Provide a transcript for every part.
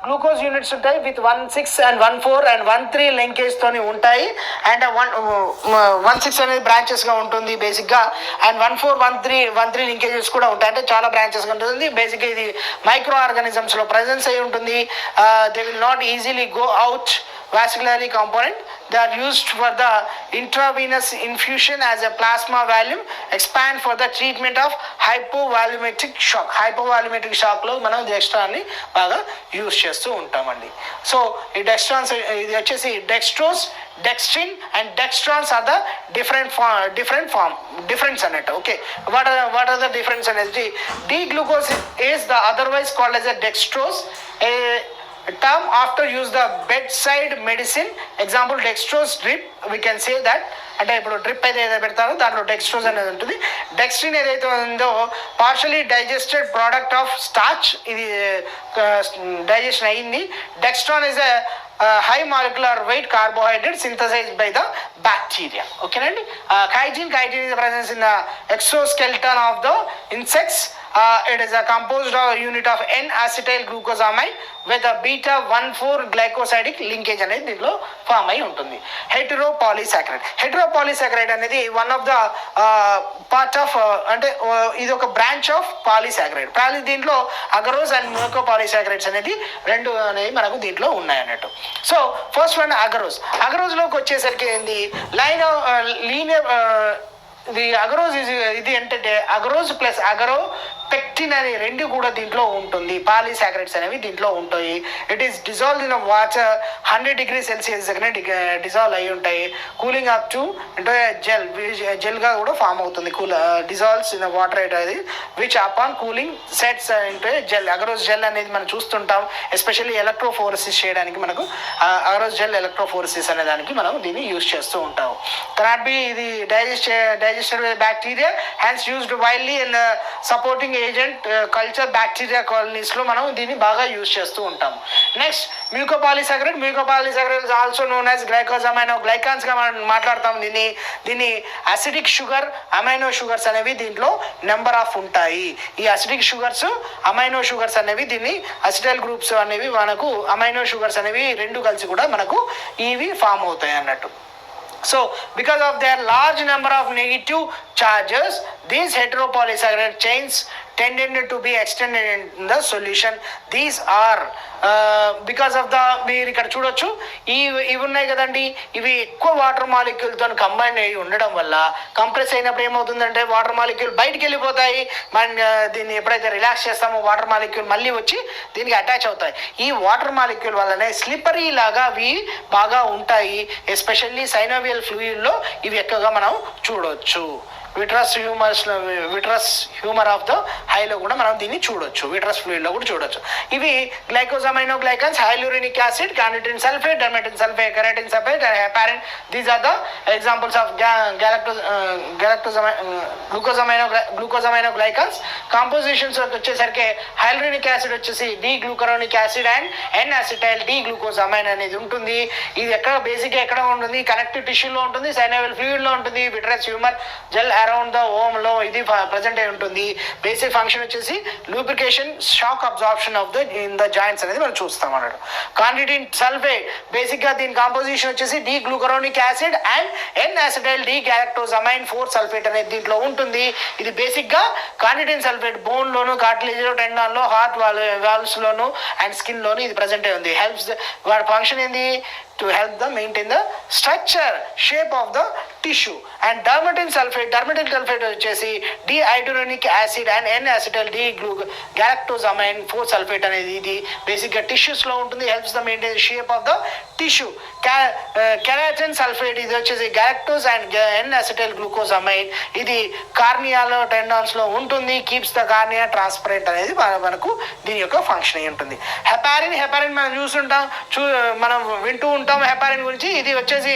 Glucose units ఉంటాయి with 1,6 and 1,4 and 1,3 linkage తోని ఉంటాయి. అండ్ 1,6 అనేది బ్రాంచెస్ గా ఉంటుంది బేసిక్ గా. అండ్ 1,4 1,3 లింకేజెస్ కూడా ఉంటాయి, అంటే చాలా బ్రాంచెస్ గా ఉంటుంది. బేసిక్ గా ఇది మైక్రో ఆర్గానిజమ్స్ లో ప్రెజెన్స్ అయి ఉంటుంది. They will not easily go out vascularly component. They are used for the intravenous infusion as a plasma volume expand for the treatment of hypovolumetric shock. Hypovolumetric shock లో మనం డెక్స్ట్రాన్ని బాగా use చేస్తూ ఉంటామండి. So ఈ dextrans ఇది వచ్చేసి dextrose, dextrin and dextrans are the difference అన్నట్టు. Okay, what are the difference అనేది, D glucose is the otherwise called as a dextrose, a term after use the bedside medicine. Example dextrose drip, we can say that. అంటే ఇప్పుడు drip అయితే ఏదైతే పెడతారో దాంట్లో dextrose అనేది ఉంటుంది. డెక్స్ట్రిన్ ఏదైతే ఉందో partially digested product of starch, ఇది డైజెషన్ అయింది. Dextran is high molecular weight carbohydrate synthesized by the bacteria. ఓకేనండి. chitin is present in the exoskeleton of the insects. It is a composed unit of N-acetyl glucosamine with a beta-1,4 glycosidic linkage అనేది దీంట్లో form అయి ఉంటుంది. హెటరోపాలీసాకరైడ్ అనేది one of the part of, అంటే ఇది ఒక branch of polysaccharide. దీంట్లో agarose and మ్యూకోపాలీసాకరైడ్స్ అనేది రెండు అనేవి మనకు దీంట్లో ఉన్నాయి అన్నట్టు. సో ఫస్ట్ వన్ అగరోజ్ లోకి వచ్చేసరికి ఏంది, లీనియర్ ఇది అగరోజ్ ఇది ఏంటంటే అగరోజ్ ప్లస్ అగరో పెక్టిన్ అనే రెండు కూడా దీంట్లో ఉంటుంది. పాలీసాకరైడ్స్ అనేవి దీంట్లో ఉంటాయి. It is dissolve in water 100 degrees Celsius దగ్గర డిజాల్వ్ అయి ఉంటాయి. కూలింగ్ అప్ టు అంటే జెల్ గా కూడా ఫామ్ అవుతుంది. డిజాల్వ్స్ ఇన్ వాటర్ అనేది విచ్ అపాన్ కూలింగ్ సెట్స్ అంటే జెల్. అగరోజ్ జెల్ అనేది మనం చూస్తుంటాం, ఎస్పెషల్లీ ఎలక్ట్రోఫోరసిస్ చేయడానికి మనకు అగరోజ్ జెల్ ఎలక్ట్రోఫోరసిస్ అనే దానికి మనం దీన్ని యూజ్ చేస్తూ ఉంటాం. కెనాట్ బి ఇది digested by bacteria, hence used widely in supporting agent culture bacteria colonies లో మనం దీన్ని బాగా యూజ్ చేస్తూ ఉంటాం. Next mucopolysaccharide also known as glycosaminoglycans గా మనం మాట్లాడతాం. దీన్ని అసిడిక్ షుగర్, అమైనో షుగర్స్ అనేవి దీంట్లో నెంబర్ ఆఫ్ ఉంటాయి. ఈ అసిడిక్ షుగర్స్, అమైనో షుగర్స్ అనేవి దీన్ని అసిటైల్ గ్రూప్స్ అనేవి మనకు అమైనో షుగర్స్ అనేవి రెండు కలిసి కూడా మనకు ఇవి ఫామ్ అవుతాయి అన్నట్టు. So because of their large number of negative charges, these heteropolysaccharide chains tended to be extended in the solution. These are because of the, మీరు ఇక్కడ చూడొచ్చు ఇవి ఉన్నాయి కదండి, ఇవి ఎక్కువ వాటర్ మాలిక్యూల్ తో కంబైన్ అయ్యి ఉండడం వల్ల కంప్రెస్ అయినప్పుడు ఏమవుతుందంటే వాటర్ మాలిక్యూల్ బయటికి వెళ్ళిపోతాయి. మనం దీన్ని ఎప్పుడైతే రిలాక్స్ చేస్తామో వాటర్ మాలిక్యూల్ మళ్ళీ వచ్చి దీనికి అటాచ్ అవుతాయి. ఈ వాటర్ మాలిక్యూల్ వల్లనే స్లిపరీ లాగా అవి బాగా ఉంటాయి. ఎస్పెషల్లీ సైనోవియల్ ఫ్లూయిడ్ లో ఇవి ఎక్కువగా మనం చూడొచ్చు. విట్రస్ హ్యూమర్ ఆఫ్ ద హైలో కూడా మనం దీన్ని చూడొచ్చు, విట్రస్ ఫ్లూయిడ్ లో కూడా చూడొచ్చు. ఇవి గ్లైకోజమైనో గ్లైకాన్స్, హైలూరినిక్ యాసిడ్, కార్నిటిన్ sulphate, dermatan sulphate, keratan sulphate and heparin. These are the examples of glycosaminoglycans. Compositions వచ్చేసరికి హైలూరినిక్ యాసిడ్ వచ్చేసి D glucuronic acid and N acetyl D glucosamine అనేది ఉంటుంది. ఇది బేసిక్ గా ఎక్కడ ఉంటుంది, కనెక్టివ్ టిష్యూలో ఉంటుంది, సైనోవియల్ ఫ్లూయిడ్ లో ఉంటుంది. విట్రస్ humour gel around the ohm లో ఇది ప్రజెంట్ అయి ఉంటుంది. బేసిక్ ఫంక్షన్ వచ్చేసి lubrication, shock absorption of the in the joints అనేది మనం చూస్తాం అన్నట్టు. కార్నిటిన్ సల్ఫేట్ బేసిక్ గా దీని కాంపోజిషన్ వచ్చేసి D glucuronic acid and N acetyl D galactosamine 4 sulphate అనేది దీంట్లో ఉంటుంది. ఇది బేసిక్ గా కార్నిటిన్ సల్ఫేట్ బోన్ లోను, కార్టిలేజ్ లో, టెండాన్ లో, హార్ట్ వాల్వ్స్ లోను అండ్ స్కిన్ లోను ఇది ప్రజెంట్ అయి ఉంది. హెల్ప్స్ వాడి ఫంక్షన్ ఏంది, to help them maintain the structure shape of the tissue. And dermatin sulfate వచ్చేసి dihydronic acid and n-acetyl d-galactosamine 4 sulfate అనేది ఇది బేసిక్ గా టిష్యూస్ లో ఉంటుంది. helps the maintain the shape of the tissue. Keratin sulphate ఇది వచ్చేసి galactose and n-acetyl glucosamine ఇది కార్నియాలో, tendons లో ఉంటుంది. కీప్స్ ద కార్నియా ట్రాన్స్పరెంట్ అనేది మనకు దీని యొక్క ఫంక్షన్ అయి ఉంటుంది. హెపారిన్ మనం చూస్తుంటాం, మనం వింటూ ఉంటాం హెపారిన్ గురించి. ఇది వచ్చేసి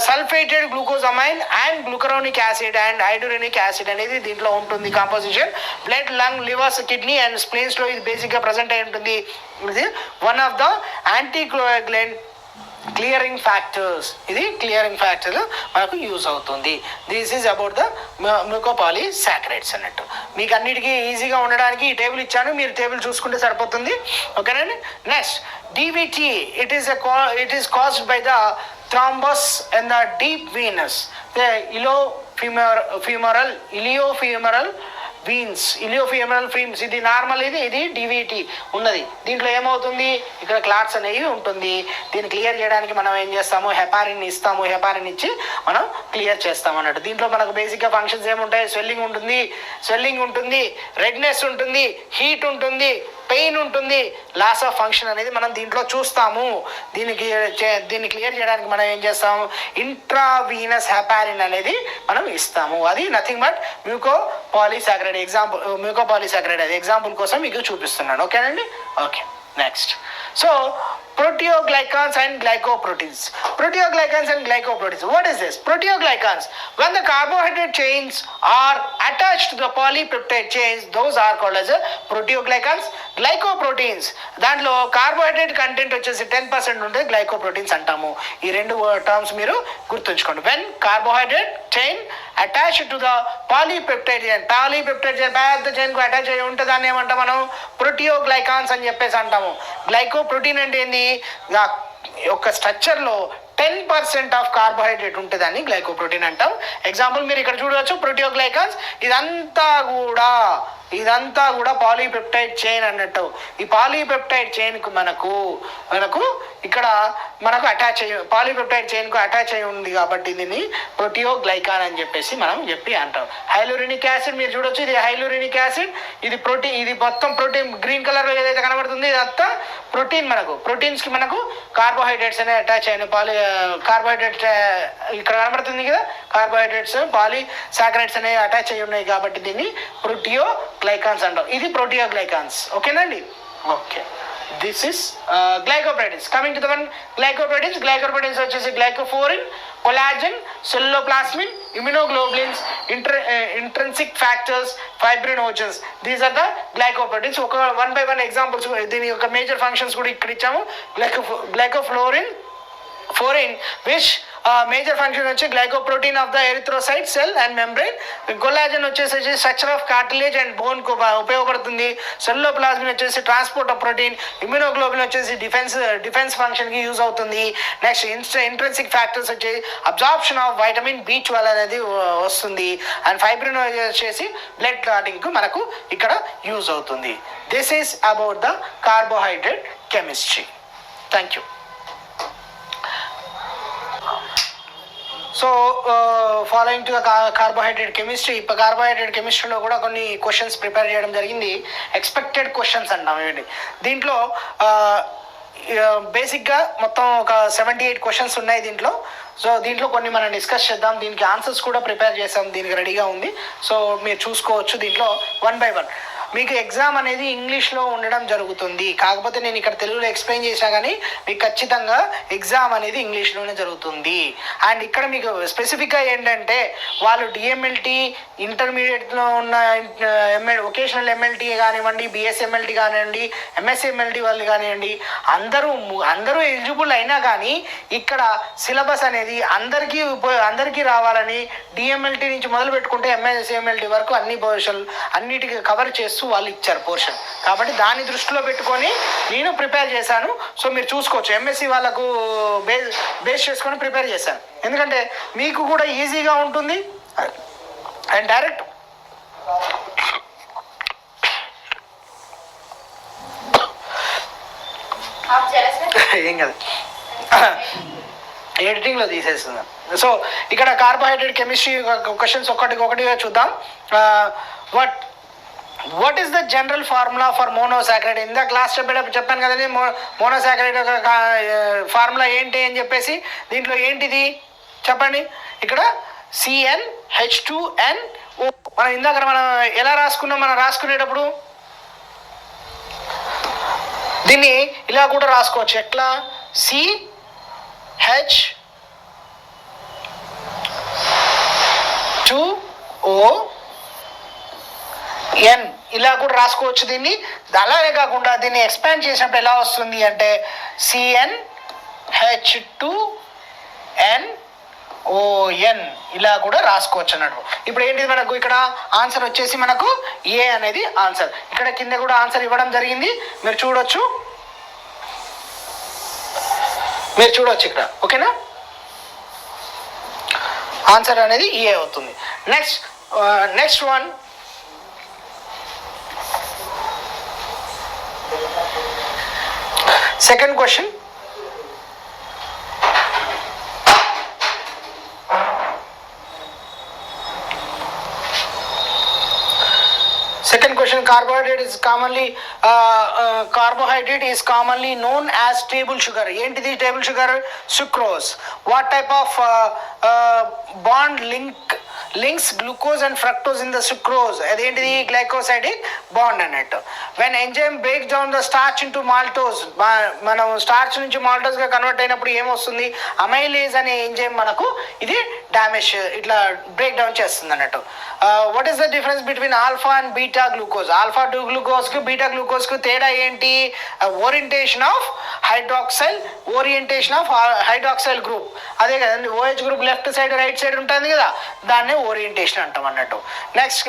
sulphated glucosamine and glucuronic acid and hyaluronic acid అనేది దీంట్లో ఉంటుంది composition. Blood, lung, livers, kidney and spleens లో ఇది బేసిక్ గా ప్రజెంట్ అయి ఉంటుంది. ఇది one of the anticoagulant clearing factors, ఇది క్లియరింగ్ ఫ్యాక్టర్ మనకు యూజ్ అవుతుంది. This is about the mucopolysaccharides అన్నట్టు. మీకు అన్నిటికీ ఈజీగా ఉండడానికి ఈ టేబుల్ ఇచ్చాను, మీరు టేబుల్ చూసుకుంటే సరిపోతుంది. ఓకేనండి. Next DVT, it is caused by the thrombus in the deep venous, the iliofemoral veins, ఇది నార్మల్, ఇది డివిటీ ఉన్నది. దీంట్లో ఏమవుతుంది, ఇక్కడ క్లాట్స్ అనేవి ఉంటుంది. దీన్ని క్లియర్ చేయడానికి మనం ఏం చేస్తాము, హెపారిన్ ఇస్తాము. హెపారిన్ ఇచ్చి మనం క్లియర్ చేస్తాం అన్నట్టు. దీంట్లో మనకు బేసిక్గా ఫంక్షన్స్ ఏముంటాయి, స్వెల్లింగ్ ఉంటుంది, రెడ్నెస్ ఉంటుంది, హీట్ ఉంటుంది, పెయిన్ ఉంటుంది, లాస్ ఆఫ్ ఫంక్షన్ అనేది మనం దీంట్లో చూస్తాము. దీన్ని క్లియర్ చేయడానికి మనం ఏం చేస్తాము, ఇంట్రావీనస్ హెపారిన్ అనేది మనం ఇస్తాము. అది నథింగ్ బట్ మ్యూకోపాలీసాకరైడ్ అది ఎగ్జాంపుల్ కోసం మీకు చూపిస్తున్నాను. ఓకేనండి. Okay, next. So proteoglycans and glycoproteins. What is this? Proteoglycans, when the carbohydrate chains are attached to the polypeptide chains, those are called as proteoglycans. Glycoproteins, దాంట్లో కార్బోహైడ్రేట్ కంటెంట్ వచ్చేసి 10% ఉంటే glycoproteins అంటాము. ఈ రెండు టర్మ్స్ మీరు గుర్తుంచుకోండి. When carbohydrate chain attached to the polypeptide chain, పెద్ద chain కు అటాచ్ అయ్యి ఉంటే దాన్ని ఏమంటాం మనం, ప్రోటియోగ్లైకాన్స్ అని చెప్పేసి అంటాము. గ్లైకోప్రోటీన్ అంటే ఏంది, ఒక స్ట్రక్చర్లో 10% ఆఫ్ కార్బోహైడ్రేట్ ఉంటే దాన్ని గ్లైకోప్రోటీన్ అంటాం. ఎగ్జాంపుల్ మీరు ఇక్కడ చూడవచ్చు, ప్రోటియోగ్లైకాన్స్ ఇదంతా కూడా పాలీపెప్టైడ్ చైన్ అన్నట్టు. ఈ పాలీపెప్టైడ్ చైన్కు మనకు ఇక్కడ అటాచ్ అయ్యి, పాలీపెప్టైడ్ చైన్కు అటాచ్ అయ్యి ఉంది కాబట్టి దీన్ని ప్రోటియోగ్లైకాన్ అని చెప్పేసి మనం అంటాం. హైలోరినిక్ యాసిడ్ మీరు చూడొచ్చు, ఇది హైలోరినిక్ యాసిడ్, ఇది ప్రోటీన్, ఇది మొత్తం ప్రోటీన్ గ్రీన్ కలర్ లో ఏదైతే కనబడుతుంది ఇదంతా ప్రోటీన్. ప్రోటీన్స్ కి కార్బోహైడ్రేట్స్ అనేవి అటాచ్ అయిన కార్బోహైడ్రేట్ ఇక్కడ కనబడుతుంది కదా, కార్బోహైడ్రేట్స్ పాలీసాకరైడ్స్ అనేవి అటాచ్ అయ్యి ఉన్నాయి కాబట్టి దీన్ని ప్రోటియోగ్లైకాన్స్ అంటాం. ఇది ప్రోటియోగ్లైకాన్స్. ఓకేనండి. Okay, this is glycoproteins. Coming to the one glycoproteins వచ్చేసి glycophorin, collagen, ceruloplasmin, immunoglobulins, intrinsic factors, fibrinogens. These are the glycoproteins. ఒక 1 by 1 ఎగ్జాంపుల్స్, దీని యొక్క మేజర్ ఫంక్షన్స్ కూడా ఇక్కడ ఇచ్చాము. గ్లైకోఫోరిన్, విచ్ మేజర్ ఫంక్షన్ వచ్చి glycoprotein of the erythrocyte cell and membrane. Collagen వచ్చేసి structure of cartilage and bone కు ఉపయోగపడుతుంది. సెల్యులోప్లాస్మిన్ వచ్చేసి ట్రాన్స్పోర్ట్ ఆఫ్ ప్రోటీన్. ఇమ్యునోగ్లోబులిన్ వచ్చేసి డిఫెన్స్ ఫంక్షన్ కి యూజ్ అవుతుంది. నెక్స్ట్ ఇంట్రెన్సిక్ ఫ్యాక్టర్స్ వచ్చి అబ్జార్ప్షన్ ఆఫ్ వైటమిన్ B12 అనేది వస్తుంది. అండ్ ఫైబ్రినోజన్ వచ్చేసి బ్లడ్ క్లాటింగ్ కు మనకు ఇక్కడ యూజ్ అవుతుంది. This is about the carbohydrate chemistry. Thank you. So following to the carbohydrate chemistry. ఇప్పుడు కార్బోహైడ్రేట్ కెమిస్ట్రీలో కూడా కొన్ని క్వశ్చన్స్ ప్రిపేర్ చేయడం జరిగింది. ఎక్స్పెక్టెడ్ క్వశ్చన్స్ అంటాం ఇవి. దీంట్లో బేసిక్గా మొత్తం ఒక 78 క్వశ్చన్స్ ఉన్నాయి దీంట్లో. సో దీంట్లో కొన్ని మనం డిస్కస్ చేద్దాం. దీనికి ఆన్సర్స్ కూడా ప్రిపేర్ చేసాం, దీనికి రెడీగా ఉంది. సో మీరు చూసుకోవచ్చు. దీంట్లో 1 by 1 మీకు ఎగ్జామ్ అనేది ఇంగ్లీష్లో ఉండడం జరుగుతుంది. కాకపోతే నేను ఇక్కడ తెలుగులో ఎక్స్ప్లెయిన్ చేశా, కానీ మీకు ఖచ్చితంగా ఎగ్జామ్ అనేది ఇంగ్లీష్లోనే జరుగుతుంది. అండ్ ఇక్కడ మీకు స్పెసిఫిక్గా ఏంటంటే వాళ్ళు డిఎంఎల్టీ, ఇంటర్మీడియట్లో ఉన్న వొకేషనల్ ఎంఎల్టీ కానివ్వండి, బిఎస్ఎంఎల్టీ కానివ్వండి, ఎంఎస్ఎంఎల్టీ వాళ్ళు కానివ్వండి, అందరూ ఎలిజిబుల్ అయినా కానీ ఇక్కడ సిలబస్ అనేది అందరికీ రావాలని డిఎంఎల్టీ నుంచి మొదలు పెట్టుకుంటే ఎంఎస్ఎంఎల్టీ వరకు అన్ని పోర్షన్లు అన్నిటికీ కవర్ చేస్తూ వాళ్ళు ఇచ్చారు పోర్షన్. కాబట్టి దాన్ని దృష్టిలో పెట్టుకొని నేను ప్రిపేర్ చేశాను. సో మీరు చూసుకోవచ్చు, ఎంఎస్సి వాళ్ళకు బేస్ చేసుకొని ప్రిపేర్ చేశాను. ఎందుకంటే మీకు కూడా ఈజీగా ఉంటుంది. అండ్ డైరెక్ట్ ఏం కదా ఎడిటింగ్లో తీసేస్తున్నాను. సో ఇక్కడ కార్బోహైడ్రేట్ కెమిస్ట్రీ క్వశ్చన్స్ ఒకటిగా చూద్దాం. What is the general formula for monosaccharide? ఇందా క్లాస్ చెప్పాను కదండి, మోనోసాకరైడ్ ఫార్ములా ఏంటి అని చెప్పేసి. దీంట్లో ఏంటిది చెప్పండి. ఇక్కడ CnH2nO. మనం ఇందాక మనం ఎలా రాసుకున్నాం, మనం రాసుకునేటప్పుడు దీన్ని ఇలా కూడా రాసుకోవచ్చు. ఎట్లా? CH2ON ఇలా కూడా రాసుకోవచ్చు దీన్ని. అలాగే కాకుండా దీన్ని ఎక్స్పాండ్ చేసినప్పుడు ఎలా వస్తుంది అంటే CnH2 H2NON ఇలా కూడా రాసుకోవచ్చు అన్నట్టు. ఇప్పుడు ఏంటిది మనకు ఇక్కడ ఆన్సర్ వచ్చేసి మనకు ఏ అనేది ఆన్సర్. ఇక్కడ కింద కూడా ఆన్సర్ ఇవ్వడం జరిగింది, మీరు చూడొచ్చు ఇక్కడ. ఓకేనా, ఆన్సర్ అనేది ఏ అవుతుంది. Next one, second question. Second question, carbohydrate is commonly known as table sugar. ఏంటిది table sugar? Sucrose. What type of bond links glucose and fructose in the sucrose? అదేంటిది? glycosidic bond అన్నట్టు. When enzyme breaks down the starch into maltose, మనం starch నుంచి maltose గా convert అయినప్పుడు ఏమొస్తుంది? Amylase అనే enzyme మనకు ఇది డామేజ్ ఇట్లా బ్రేక్ డౌన్ చేస్తుంది అన్నట్టు. What is the difference between alpha and beta glucose? Alpha glucose కు బీటా గ్లూకోజ్ కు తేడా ఏంటి? Orientation of hydroxyl group. అదే కదండి, OH group left side right side ఉంటుంది కదా, దాన్నే ఓరియంటేషన్ అంటాం అన్నట్టు. Next,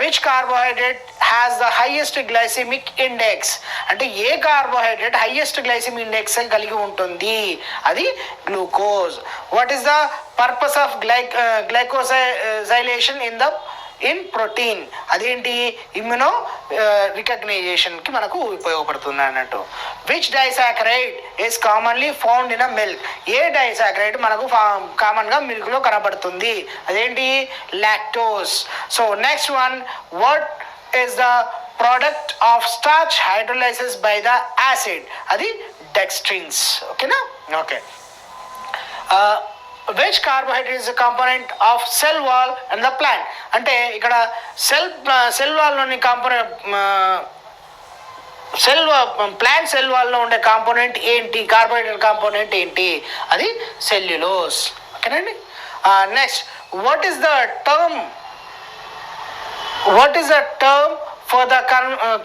which carbohydrate has the highest glycemic index? అంటే ఏ కార్బోహైడ్రేట్ హైయెస్ట్ గ్లైసిమిక్ ఇండెక్స్ కలిగి ఉంటుంది? అది glucose. What is the purpose of glycosylation in protein? అదేంటి? ఇమ్యూనో రికగ్నైజేషన్ కి మనకు ఉపయోగపడుతుంది అన్నట్టు. Which disaccharide is commonly found in a milk? A disaccharide మనకు కామన్ గా మిల్క్ లో కనబడుతుంది? అదేంటి? Lactose. So next one, what is the product of starch hydrolysis by the acid? అది డెక్స్ట్రిన్స్. ఓకేనా, okay. which carbohydrate is a component of cell wall and the plant? అంటే ఇక్కడ cell wall లోని కాంపోనెంట్, ప్లాంట్ సెల్ వాల్ లో ఉండే component ఏంటి? Carbohydrate component ఏంటి? అది సెల్యులోస్. ఓకేనండి. Next, what is the term for the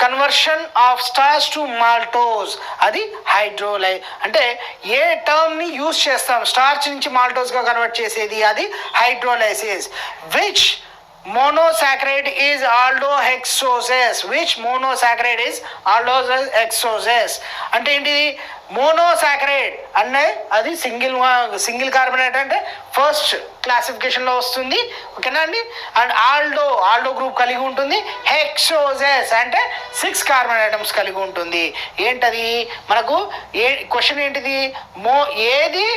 conversion of starch to maltose? అది అంటే ఏ టర్మ్ ని యూజ్ చేస్తాం స్టార్చ్ నుంచి మాల్టోస్ గా కన్వర్ట్ చేసేది? అది hydrolysis. Which monosaccharide is aldohexoses? which monosaccharide is aldohexoses? అంటే ఏంటిది? మోనోసాకరైడ్ అంటే అది సింగిల్ కార్బోనేట్ అంటే ఫస్ట్ క్లాసిఫికేషన్ లో వస్తుంది. ఓకేనా అండి. అండ్ ఆల్డో గ్రూప్ కలిగి ఉంటుంది. హెక్సోజెస్ అంటే 6 కార్బన్ ఐటమ్స్ కలిగి ఉంటుంది. ఏంటది మనకు? క్వశ్చన్ ఏంటిది? ఏది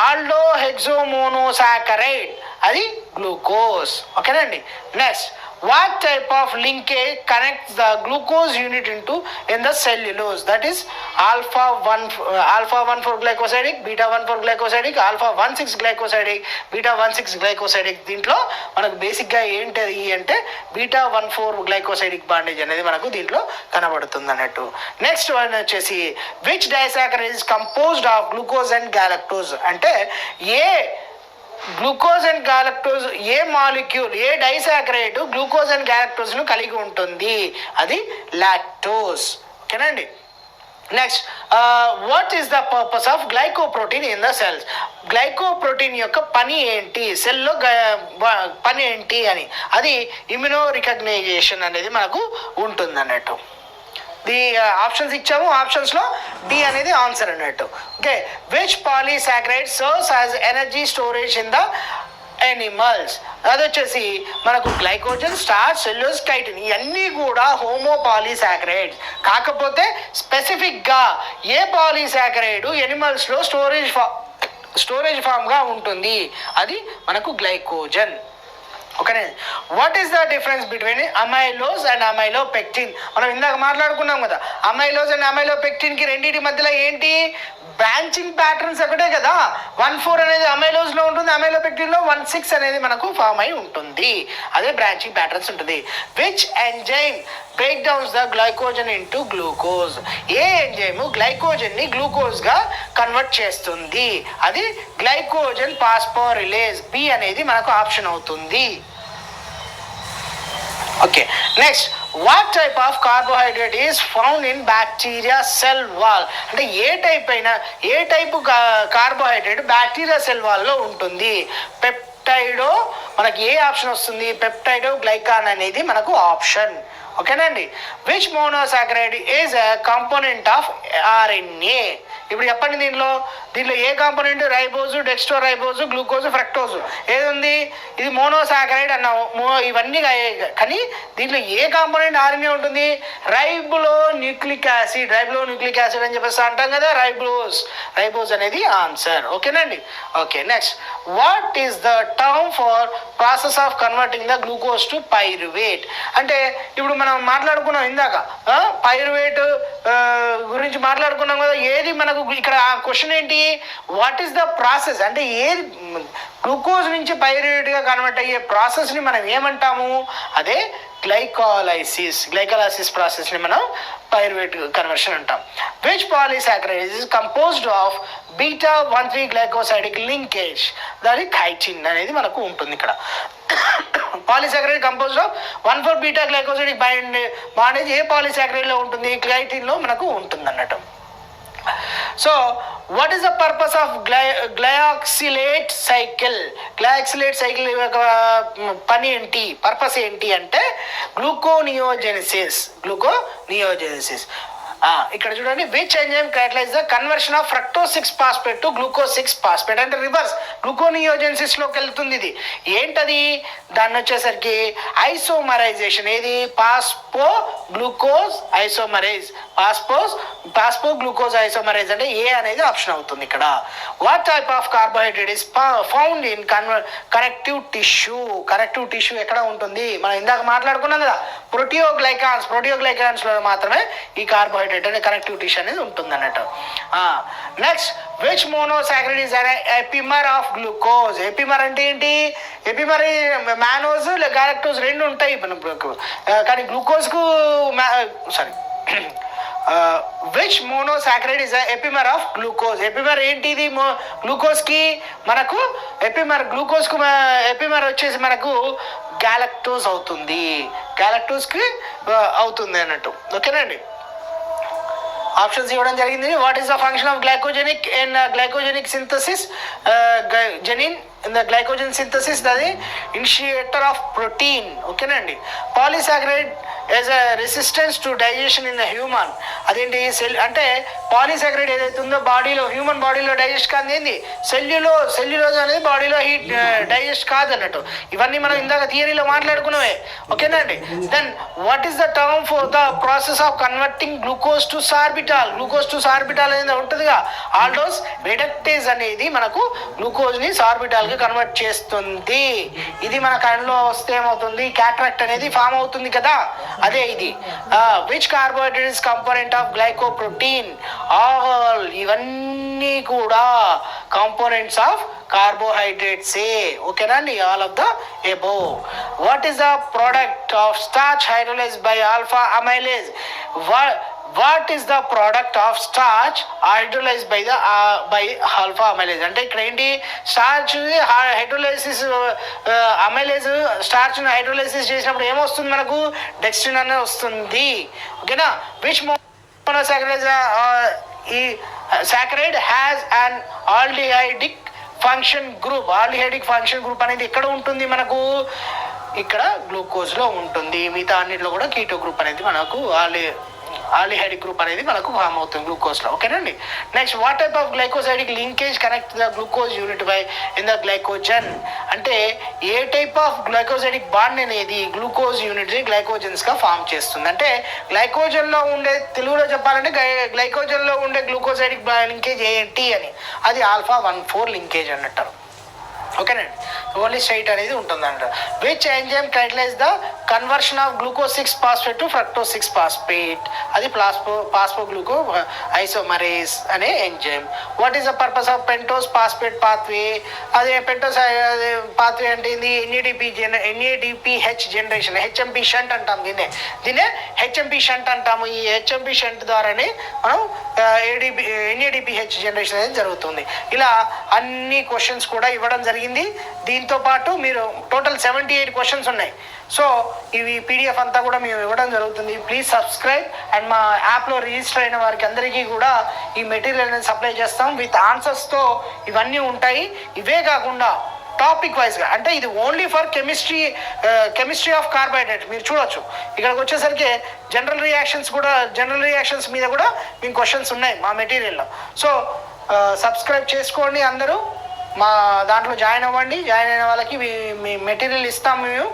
ఆల్డో హెక్సోమోనోసాకరైడ్? అది గ్లూకోజ్. ఓకేనండి. Next, what type of linkage connects the glucose unit in the cellulose? that is alpha 1,4 glycosidic, beta 1,4 glycosidic, alpha 1,6 glycosidic, beta 1,6 glycosidic. దీంట్లో మనకు బేసిక్ గా ఏంటది అంటే బీటా 1,4 గ్లైకోసైడిక్ బాండేజ్ అనేది మనకు దీంట్లో కనబడుతుంది అన్నట్టు. నెక్స్ట్ వన్ వచ్చేసి, which disaccharide is composed of glucose and galactose? అంటే ఏ గ్లూకోజ్ అండ్ గ్యాలక్టోజ్, ఏ మాలిక్యూల్, ఏ డైసాకరైడ్ గ్లూకోజ్ అండ్ గ్యాలక్టోజ్ ను కలిగి ఉంటుంది? అది లాక్టోజ్. ఓకేనండి. Next, what is the purpose of glycoprotein in the cells? Glycoprotein యొక్క పని ఏంటి? సెల్లో పని ఏంటి అని? అది ఇమ్యూనో రికగ్నైజేషన్ అనేది మనకు ఉంటుంది అన్నట్టు. ది ఆప్షన్స్ ఇచ్చాము, ఆప్షన్స్ లో డి అనేది ఆన్సర్ అన్నట్టు. Okay. Which polysaccharide serves as energy storage in the animals? అది వచ్చేసి మనకు గ్లైకోజన్, స్టార్చ్, సెల్యులోజ్, కైటిన్ ఇవన్నీ కూడా హోమోపాలీసాకరైడ్స్. కాకపోతే స్పెసిఫిక్ గా ఏ పాలీసాకరైడ్ ఎనిమల్స్ లో స్టోరేజ్ ఫామ్ గా ఉంటుంది? అది మనకు గ్లైకోజన్. ఓకేనే. What is the difference between amylose and amylopectin? మనం ఇందాక మాట్లాడుకున్నాం కదా, అమైలోజ్ అండ్ అమైలోపెక్టిన్ కి రెండింటి మధ్యలో ఏంటి? బ్రాంచింగ్ ప్యాటర్న్స్ ఒకటే కదా. 1,4 అనేది అమైలోజ్ లో ఉంటుంది, అమైలోపెక్టిన్ లో 1,6 అనేది మనకు ఫామ్ అయి ఉంటుంది. అదే బ్రాంచింగ్ ప్యాటర్న్స్ ఉంటుంది. Which enzyme break downs the glycogen into glucose? A enzyme glycogen ని గ్లూకోజ్ గా కన్వర్ట్ చేస్తుంది? అది గ్లైకోజన్ ఫాస్ఫోరిలేజ్. బి అనేది మనకు ఆప్షన్ అవుతుంది. Okay. Next, what type of carbohydrate is found in bacteria cell wall. అంటే ఏ టైపు కార్బోహైడ్రేట్ బ్యాక్టీరియా సెల్ వాల్లో ఉంటుంది. పెప్టైడో మనకి ఏ ఆప్షన్ వస్తుంది? పెప్టైడో గ్లైకాన్ అనేది మనకు ఆప్షన్. ఓకేనండి. Which monosaccharide is a component of RNA. ఇప్పుడు చెప్పండి, దీంట్లో ఏ component? Ribose, dextro ribose, glucose, fructose. ఏది ఉంది? ఇది మోనోసాకరైడ్ అన్నాము. ఇవన్నీ కానీ దీంట్లో ఏ కాంపోనెంట్ ఆర్ఎన్ఏ ఉంటుంది? రైబో న్యూక్లిక్ యాసిడ్ అని చెప్పేసి అంటాం కదా, రైబోజ్ అనేది ఆన్సర్. ఓకేనండి. Okay, next, what is the term for process of converting the glucose to pyruvate. అంటే ఇప్పుడు మనం మాట్లాడుకున్నాం ఇందాక పైరువేట్ గురించి మాట్లాడుకున్నాం కదా. ఏది మనకు ఇక్కడ క్వశ్చన్ ఏంటి? వాట్ ఈస్ ద ప్రాసెస్ అంటే ఏది గ్లూకోజ్ నుంచి పైరువేట్గా కన్వర్ట్ అయ్యే ప్రాసెస్ని మనం ఏమంటాము? అదే గ్లైకోలైసిస్ ప్రాసెస్ని మనం పైరువేట్ కన్వర్షన్ అంటాం. Which polysaccharide is composed of β13 glycosidic linkage. దాని ఖైటిన్ అనేది మనకు ఉంటుంది ఇక్కడ. Polysaccharide composed of 1,4 beta glycosidic bondage ఏ పాలీసాకరైడ్ లో ఉంటుంది? గ్లైటిన్ లో మనకు ఉంటుంది అన్నట్టు. So what is the purpose of glyoxylate cycle యొక్క పని ఏంటి, పర్పస్ ఏంటి అంటే గ్లూకోనియోజెనిసిస్. ఇక్కడ చూడండి, which enzyme catalyse the conversion of fructose 6 phosphate to glucose 6 phosphate. అంటే రివర్స్ గ్లూకోనియోజెనిసిస్ లోకి వెళ్తుంది ఇది. ఏంటది? దాన్ని వచ్చేసరికి ఐసోమరైజేషన్. ఏది? పాస్పో గ్లూకోజ్ ఐసోమరైజ్ అంటే ఏ అనేది ఆప్షన్ అవుతుంది ఇక్కడ. What type of carbohydrate is found in connective tissue ఎక్కడ ఉంటుంది? మనం ఇందాక మాట్లాడుకున్నాం కదా, ప్రోటియోగ్లైకాన్స్ లో మాత్రమే ఈ కార్బోహైడ్రేట్ అనే కనెక్టివ్ టిష్యూ అనేది ఉంటుంది అన్నట్టు. Next, which monosaccharide is epimer of glucose. Epimer అంటే ఏంటి? ఎపిమర్ మానోజ్ గ్యాలక్టోజ్ రెండు ఉంటాయి మనకు, కానీ గ్లూకోజ్కు which monosaccharide is epimer of glucose. Epimer ఏంటి? ఇది గ్లూకోజ్ కి మనకు ఎపిమర్ వచ్చేసి మనకు గ్యాలక్టోజ్ అవుతుంది, అవుతుంది అన్నట్టు. ఓకేనండి. ఆప్షన్స్ ఇవ్వడం జరిగింది. What is the function of glycogenic synthesis? జెనిన్ in the glycogen synthesis, that is initiator of protein. ఓకేనండి. Polysaccharide as a resistance to digestion in the human. అదేంటి? అంటే పాలీసాకరైడ్ ఏదైతే ఉందో హ్యూమన్ బాడీలో డైజెస్ట్ కాదు. ఏంది? సెల్యులోజ్ అనేది బాడీలో డైజెస్ట్ కాదు అన్నట్టు. ఇవన్నీ మనం ఇందాక థియరీలో మాట్లాడుకున్నామే. ఓకేనండి. Then what is the term for the process of converting glucose to sorbitol అనేది ఉంటుందిగా, ఆల్డోస్ రిడక్టేజ్ అనేది మనకు గ్లూకోజ్ ని సార్బిటాల్ కన్వర్ట్ చేస్తుంది. ఇది మన కళ్ళలో వస్తే ఏమవుతుంది? క్యాట్రాక్ట్ అనేది ఫామ్ అవుతుంది కదా, అదే ఇది. Which carbohydrate is component of glycoprotein? All ఇవన్నీ కూడా కాంపోనెంట్స్ ఆఫ్ కార్బోహైడ్రేట్స్. ఓకేనండి, all of the above. What is the product of starch hydrolyse by alpha amylase? What is the product of starch hydrolyse by alpha amylase? అంటే ఇక్కడ ఏంటి? Starch hydrolysis amylase starch hydrolysis చేసినప్పుడు ఏమొస్తుంది మనకు? Dextrin అనేది వస్తుంది. ఓకేనా. విచ్ మోనోసాకరైడ్ ఈ సాకరైడ్ has an aldehydic function group అనేది ఎక్కడ ఉంటుంది మనకు? ఇక్కడ గ్లూకోజ్ లో ఉంటుంది. మిగతా అన్నింటిలో కూడా కీటో గ్రూప్ అనేది మనకు ఆల్డిహైడిక్ గ్రూప్ అనేది మనకు ఫామ్ అవుతుంది గ్లూకోజ్ లో. ఓకేనండి. Next, what type of glycosidic linkage connect the glucose unit by in the glycogen? అంటే ఏ టైప్ ఆఫ్ గ్లైకోసైడిక్ బాండ్ అనేది గ్లూకోజ్ యూనిట్ ని గ్లైకోజన్స్ గా ఫామ్ చేస్తుంది? అంటే గ్లైకోజన్ లో ఉండే, తెలుగులో చెప్పాలంటే గ్లైకోజన్ లో ఉండే గ్లూకోసైడిక్ లింకేజ్ ఏంటి అని, అది α1,4 లింకేజ్ అన్నట్టు. ఓకేనండి. ఓన్లీ స్ట్రైట్ అనేది ఉంటుందంట. Which enzyme catalyse the conversion of glucose 6 phosphate to fructose 6 phosphate? అది పాస్పోగ్లూకో ఐసోమరేజ్ అనే enzyme. What is the purpose of pentose phosphate pathway? అదే పెంటోజ్ పాత్వే అంటే ఇది NADPH జనరేషన్, హెచ్ఎంపి షంట్ అంటాం. దీన్నే హెచ్ఎంపి షంట్ అంటాము. ఈ హెచ్ఎంపి షంట్ ద్వారానే మనం NADPH జనరేషన్ అనేది జరుగుతుంది. ఇలా అన్ని క్వశ్చన్స్ కూడా ఇవ్వడం జరిగింది. జరిగింది. దీంతో పాటు మీరు టోటల్ 78 క్వశ్చన్స్ ఉన్నాయి. సో ఇవి పీడిఎఫ్ అంతా కూడా మేము ఇవ్వడం జరుగుతుంది. Please subscribe. అండ్ మా యాప్లో రిజిస్టర్ అయిన వారికి అందరికీ కూడా ఈ మెటీరియల్ అనేది సప్లై చేస్తాం విత్ ఆన్సర్స్తో. ఇవన్నీ ఉంటాయి. ఇవే కాకుండా టాపిక్ వైజ్గా, అంటే ఇది only for chemistry of carbohydrate. మీరు చూడొచ్చు ఇక్కడికి వచ్చేసరికి జనరల్ రియాక్షన్స్ మీద కూడా మీకు క్వశ్చన్స్ ఉన్నాయి మా మెటీరియల్లో. సో సబ్స్క్రైబ్ చేసుకోండి అందరూ. మా దాంట్లో జాయిన్ అవ్వండి. జాయిన్ అయిన వాళ్ళకి మీ మెటీరియల్ ఇస్తాము మేము.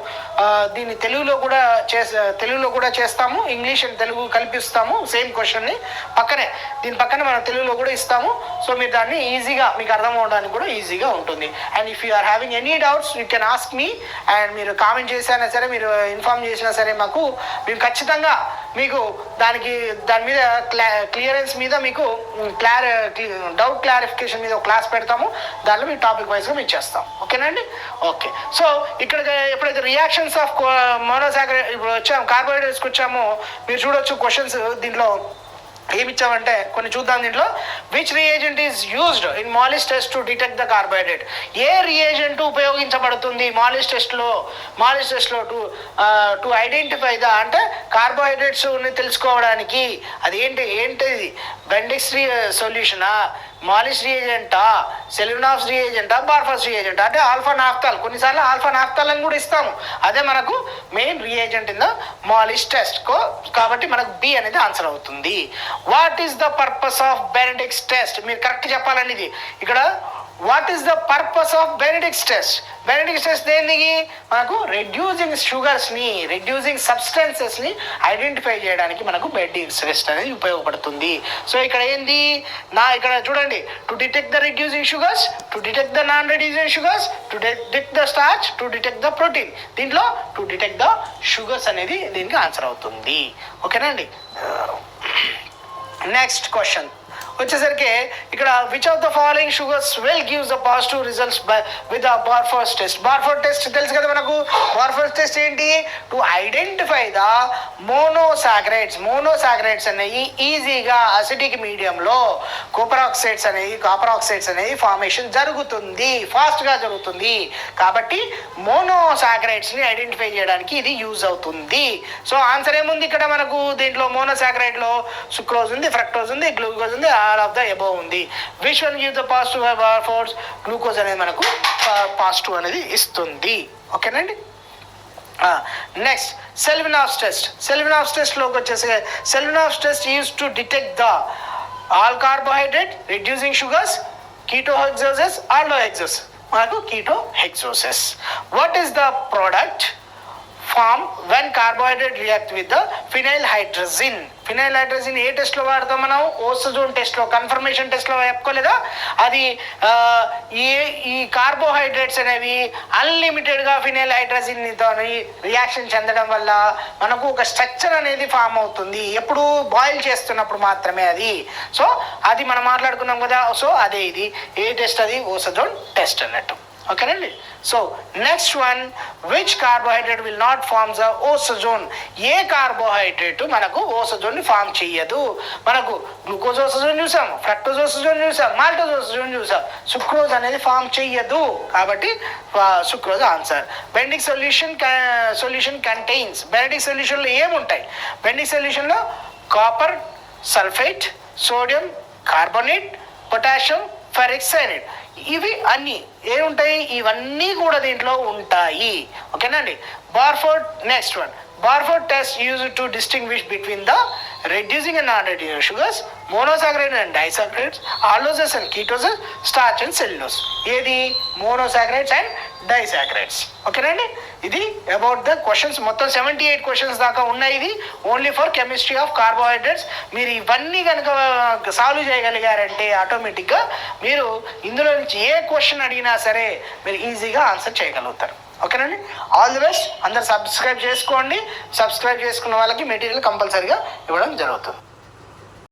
దీన్ని తెలుగులో కూడా చేస్తాము. ఇంగ్లీష్ అండ్ తెలుగు కల్పిస్తాము సేమ్ క్వశ్చన్ని. దీని పక్కన మనం తెలుగులో కూడా ఇస్తాము. సో మీరు దాన్ని ఈజీగా మీకు అర్థం అవడానికి కూడా ఈజీగా ఉంటుంది. And if you are having any doubts you can ask me. And మీరు కామెంట్ చేసినా సరే, మీరు ఇన్ఫార్మ్ చేసినా సరే మేము ఖచ్చితంగా మీకు దాని మీద క్లియరెన్స్ మీద మీకు డౌట్ క్లారిఫికేషన్ మీద ఒక క్లాస్ పెడతాము. దానిలో మీ టాపిక్ వైజ్గా మేము చేస్తాం. ఓకేనండి? ఓకే. సో ఇక్కడ ఎప్పుడైతే రియాక్షన్స్ ఆఫ్ మోనోసాకరైడ్ ఇప్పుడు వచ్చాము, కార్బోహైడ్రేట్స్కి వచ్చామో, మీరు చూడొచ్చు క్వశ్చన్స్ దీంట్లో ఏమి ఇచ్చామంటే కొన్ని చూద్దాం. దీంట్లో which reagent is used in Molisch test to detect the carbohydrate? A reagent ఉపయోగించబడుతుంది మాలిస్ టెస్ట్లో టు ఐడెంటిఫై ద, అంటే కార్బోహైడ్రేట్స్ తెలుసుకోవడానికి? అది ఏంటిది? బెండిక్స్ సొల్యూషనా, మాలిస్ రియేజెంటా, సెల్యునాఫ్స్ రియేజెంటా, బార్ఫస్ రియేజెంటా? అంటే ఆల్ఫా నాఫ్తాల్, కొన్నిసార్లు ఆల్ఫా నాఫ్తాల్ అని కూడా ఇస్తాము. అదే మనకు main reagent in the Molisch's test. కాబట్టి మనకు బి అనేది ఆన్సర్ అవుతుంది. What is the purpose of Benedict's test? మీరు కరెక్ట్ చెప్పాలండి ఇది. ఇక్కడ what is the purpose of Benedict's test? Benedict's test దేనికి? మనకు రెడ్యూసింగ్ సబ్స్టెన్సెస్ని ఐడెంటిఫై చేయడానికి మనకు బెనెడిక్ట్స్ టెస్ట్ అనేది ఉపయోగపడుతుంది. సో ఇక్కడ ఏంది? ఇక్కడ చూడండి, to detect the reducing sugars, to detect the non reducing sugars, to detect the starch, to detect the protein. దీంట్లో టు డిటెక్ట్ ద షుగర్స్ అనేది దీనికి ఆన్సర్ అవుతుంది. ఓకేనండి? నెక్స్ట్ క్వశ్చన్ వచ్చేసరికి ఇక్కడ which of the following sugars will gives the positive results with Barfoed's test? Barfoed's test తెలుసు కదా మనకు. బార్ఫోస్ టెస్ట్ ఏంటి? టు ఐడెంటిఫై ద మోనోసాకరైడ్స్ అనేవి ఈజీగా అసిడిక్ మీడియంలో కాపర్ ఆక్సైడ్స్ అనేవి ఫార్మేషన్ జరుగుతుంది, ఫాస్ట్గా జరుగుతుంది. కాబట్టి మోనోసాకరైడ్స్ని ఐడెంటిఫై చేయడానికి ఇది యూజ్ అవుతుంది. సో ఆన్సర్ ఏముంది ఇక్కడ మనకు? దీంట్లో మోనోసాకరైడ్లో సుక్రోజ్ ఉంది, ఫ్రక్టోజ్ ఉంది, గ్లూకోజ్ ఉంది, ఆల్ ఆఫ్ ద అబోవ్ ఉంది. Which one give the positive Barfoed's? Glucose అనేది మనకు పాజిటివ్ అనేది ఇస్తుంది. ఓకేనండి? నెక్స్ట్ సెల్వినాఫ్స్ టెస్ట్లోకి వచ్చేసి Seliwanoff's test use to detect the all carbohydrate, reducing sugars, ketohexoses, aldohexoses. మనకు ketohexoses. What is the product form when carbohydrate react with the phenyl hydrazine? ఏ టెస్ట్లో వాడతాం మనం? ఓసోజోన్ టెస్ట్లో, కన్ఫర్మేషన్ టెస్ట్లో చెప్పుకోలేదా? అది ఈ కార్బోహైడ్రేట్స్ అనేవి అన్లిమిటెడ్గా ఫినైల్ హైడ్రజిన్తో రియాక్షన్ చెందడం వల్ల మనకు ఒక స్ట్రక్చర్ అనేది ఫామ్ అవుతుంది. ఎప్పుడు బాయిల్ చేస్తున్నప్పుడు మాత్రమే అది. సో అది మనం మాట్లాడుకున్నాం కదా. సో అదే ఇది. ఏ టెస్ట్ అది? ఓసోజోన్ టెస్ట్ అన్నట్టు. ఓకేనండి? So next one, which carbohydrate will not form the osazone? ఏ కార్బోహైడ్రేట్ మనకు ఓసోజోన్ ని ఫామ్ చేయదు? మనకు గ్లూకోజ్ ఓసోజోన్ చూసాం, ఫ్రక్టోజ్ ఓసోజోన్ చూసాం, మాల్టోజ్ ఓసోజోన్ చూసాం. సుక్రోజ్ అనేది ఫామ్ చేయదు. కాబట్టి sucrose answer. Benedict solution contains, Benedict సొల్యూషన్లో ఏముంటాయి? బెనెడిక్ట్ సొల్యూషన్లో copper sulphate, sodium carbonate, potassium ferric cyanide. ఇవి అన్నీ ఏముంటాయి? ఇవన్నీ కూడా దీంట్లో ఉంటాయి. ఓకేనండి? Barfoed, next one, Barfoed test used to distinguish between the reducing and non reducing sugars, monosaccharide and disaccharides, aldoses and ketoses, starch and cellulose. ఏది? Monosaccharides and disaccharides. ఓకేనండి? ఇది అబౌట్ ద క్వశ్చన్స్. మొత్తం 78 క్వశ్చన్స్ దాకా ఉన్నాయి. ఇది only for chemistry of carbohydrates. మీరు ఇవన్నీ కనుక సాల్వ్ చేయగలిగారంటే ఆటోమేటిక్గా మీరు ఇందులో నుంచి ఏ క్వశ్చన్ అడిగినా సరే మీరు ఈజీగా ఆన్సర్ చేయగలుగుతారు. ఓకేనండి? All the best. అందరు సబ్స్క్రైబ్ చేసుకోండి. సబ్స్క్రైబ్ చేసుకున్న వాళ్ళకి మెటీరియల్ కంపల్సరీగా ఇవ్వడం జరుగుతుంది.